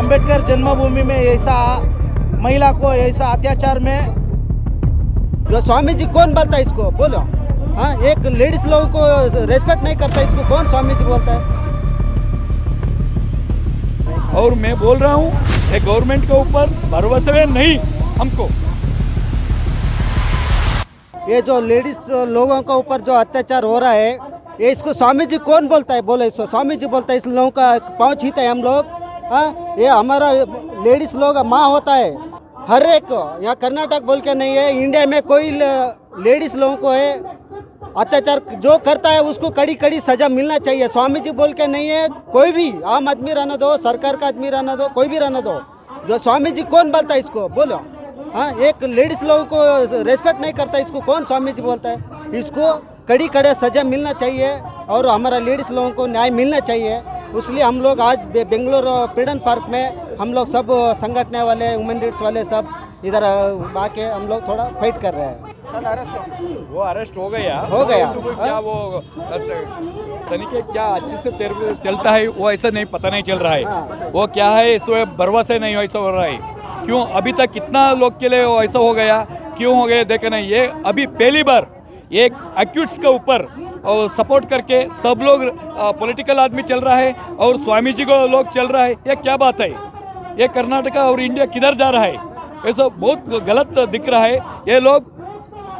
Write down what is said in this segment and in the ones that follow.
अंबेडकर जन्मभूमि में ऐसा महिला को ऐसा अत्याचार में जो स्वामी जी कौन बोलता है इसको बोलो। हाँ, एक लेडीज लोगों को रेस्पेक्ट नहीं करता, इसको कौन स्वामी जी बोलता है? और मैं बोल रहा हूँ ये गवर्नमेंट के ऊपर भरोसा नहीं हमको। ये जो लेडीज लोगों के ऊपर जो अत्याचार हो रहा है, ये इसको स्वामी जी कौन बोलता है? बोले इसको स्वामी जी बोलता है। इस लोगों का पाँव छीते हैं हम लोग। हाँ, ये हमारा लेडीज लोग माँ होता है हर एक को। यहाँ कर्नाटक बोल के नहीं है, इंडिया में कोई लेडीज लोगों को है अत्याचार जो करता है उसको कड़ी कड़ी सजा मिलना चाहिए। स्वामी जी बोल के नहीं है, कोई भी आम आदमी रहना दो, सरकार का आदमी रहना दो, कोई भी रहना दो। जो स्वामी जी कौन बोलता है इसको बोलो। हाँ, एक लेडीज लोगों को रेस्पेक्ट नहीं करता, इसको कौन स्वामी जी बोलता है? इसको कड़ी कड़ी सजा मिलना चाहिए और हमारा लेडीज लोगों को न्याय मिलना चाहिए। इसलिए हम लोग आज बेंगलोर फ्रीडम पार्क में हम लोग सब संगठन वाले, वुमेन राइट्स वाले सब इधर आके हम लोग थोड़ा फाइट कर रहे हैं। वो अरेस्ट हो गया। तो क्या वो तनिके क्या अच्छे से चलता है वो ऐसा नहीं पता नहीं चल रहा है। वो क्या है इसमें भरोसा नहीं ऐसा हो रहा है। क्यों अभी तक कितना लोग के लिए वो ऐसा हो गया, क्यों हो गया देखे नहीं। ये अभी पहली बार एक एक्यूट्स के ऊपर और सपोर्ट करके सब लोग पॉलिटिकल आदमी चल रहा है और स्वामी जी को लोग चल रहा है। ये क्या बात है? ये कर्नाटका और इंडिया किधर जा रहा है? ये सब बहुत गलत दिख रहा है। ये लोग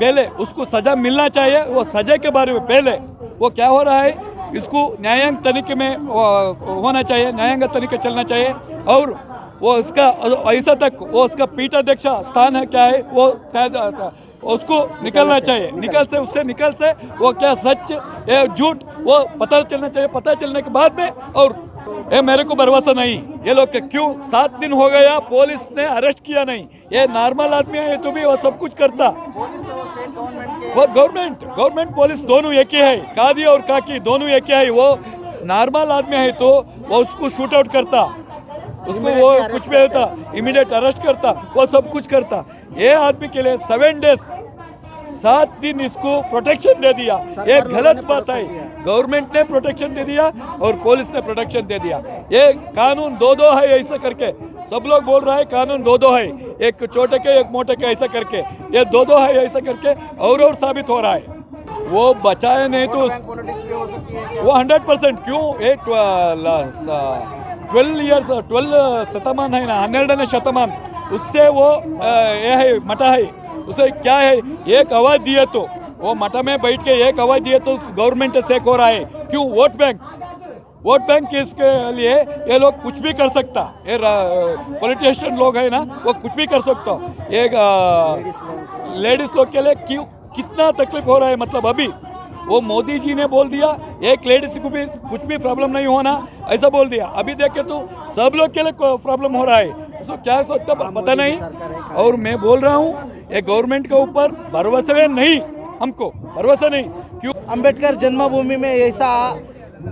पहले उसको सजा मिलना चाहिए। वो सजा के बारे में पहले वो क्या हो रहा है इसको न्यायिक तरीके में होना चाहिए, न्यायिक तरीके चलना चाहिए। और वो उसका ऐसा तक वो उसका पीठाध्यक्ष स्थान है क्या है वो उसको निकलना चाहिए। उससे निकल से वो क्या सच या झूठ वो पता चलना चाहिए। पता चलने के बाद में और ये मेरे को भरोसा नहीं ये लोग के क्यों 7 दिन हो गया पुलिस ने अरेस्ट किया नहीं। ये नॉर्मल आदमी है तो भी वो सब कुछ करता। वो गवर्नमेंट पुलिस दोनों एक ही है, कादी और काकी दोनों एक ही है। वो नॉर्मल आदमी है तो वो उसको शूट आउट करता, उसको वो कुछ भी होता इमीडिएट अरेस्ट करता, वो सब कुछ करता। ये आदमी के लिए 7 डेज 7 दिन इसको प्रोटेक्शन दे दिया। ये गलत बात है। गवर्नमेंट ने प्रोटेक्शन दे दिया और पुलिस ने प्रोटेक्शन दे दिया। ये कानून दो है ऐसा करके सब लोग बोल रहा है कानून दो है, एक छोटे के एक मोटे के ऐसा करके। ये दो है ऐसा करके और साबित हो रहा है। वो बचाए नहीं तो वो 100% क्यों 12 शतमान है ना 12ನೇ शतमान उससे वो ये है मठा है। उसे क्या है एक आवाज दिए तो वो मठा में बैठ के एक आवाज दिए तो गवर्नमेंट से हो रहा है। क्यों वोट बैंक इसके लिए ये लोग कुछ भी कर सकता। ये पॉलिटिशियन लोग है ना वो कुछ भी कर सकता। एक लेडीज लोग के लिए क्यों कितना तकलीफ हो रहा है। मतलब अभी वो मोदी जी ने बोल दिया एक लेडीज को भी कुछ भी प्रॉब्लम नहीं होना ऐसा बोल दिया। अभी देखे तो सब लोग के लिए प्रॉब्लम हो रहा है। तो क्या सकता पता नहीं। और मैं बोल रहा हूँ ये गवर्नमेंट के ऊपर भरोसा नहीं हमको भरोसा नहीं। क्यों अंबेडकर जन्मभूमि में ऐसा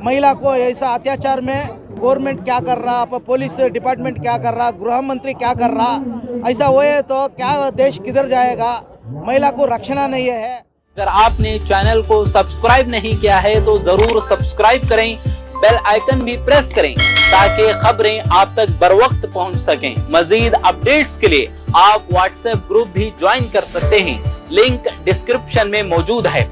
महिला को ऐसा अत्याचार में गवर्नमेंट क्या कर रहा, पुलिस डिपार्टमेंट क्या कर रहा, गृह मंत्री क्या कर रहा। ऐसा हुए तो क्या देश किधर जाएगा? महिला को रक्षणा नहीं है। अगर आपने चैनल को सब्सक्राइब नहीं किया है तो जरूर सब्सक्राइब करें, बेल आइकन भी प्रेस करें ताकि खबरें आप तक बर वक्त पहुंच सकें। मजीद अपडेट्स के लिए आप व्हाट्सएप ग्रुप भी ज्वाइन कर सकते हैं, लिंक डिस्क्रिप्शन में मौजूद है।